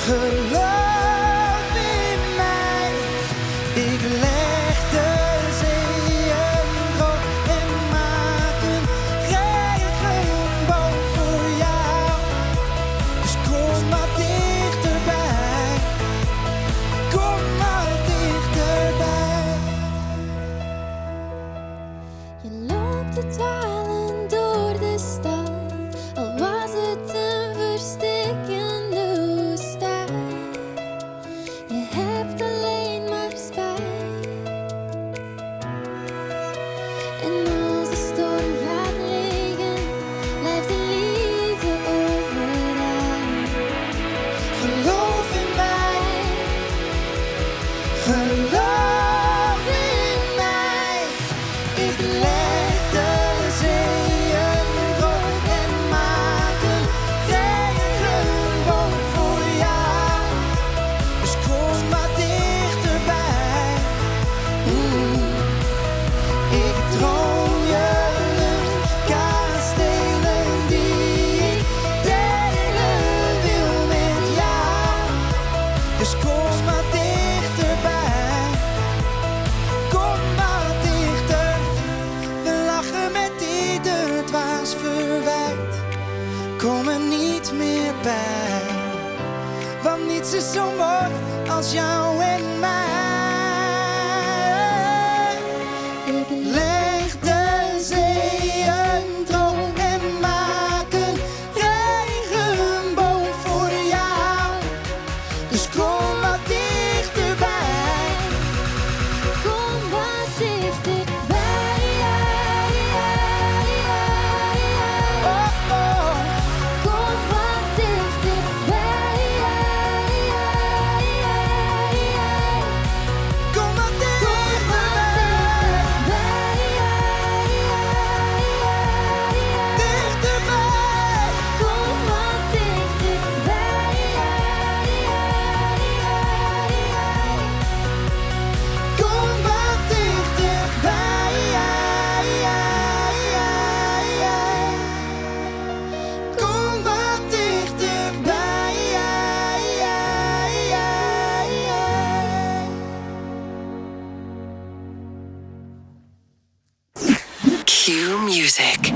Geloof in mij, ik leg de zeeën droog en maak een regenboog voor jou. Dus kom maar dichterbij, kom maar dichterbij. Je loopt te dwalen door de stad, al was het een verstikkende woestijn. Je hebt alleen maar spijt. En als de storm gaat liggen, blijft de liefde overeind. Geloof in mij, geloof in mij. Ik leg de zeeën droog en maak een regenboog voor jou. Dus kom maar dichterbij. Ik droom je luchtkastelen die ik delen wil met jou. Dus kom maar dichterbij, kom maar dichter. We lachen met ieder dwaas verwijt, kom er niet meer bij. Want niets is zo mooi als jou en mij. Ik Leg de zeeën droog en maak een regenboog voor jou. Dus kom maar dichterbij. kom wat dichterbij. Oh, oh. Kom wat dichterbij. Kom maar dichterbij. Dichterbij. Kom wat dichterbij. Kom wat dichterbij. Kom wat dichterbij. Q Music.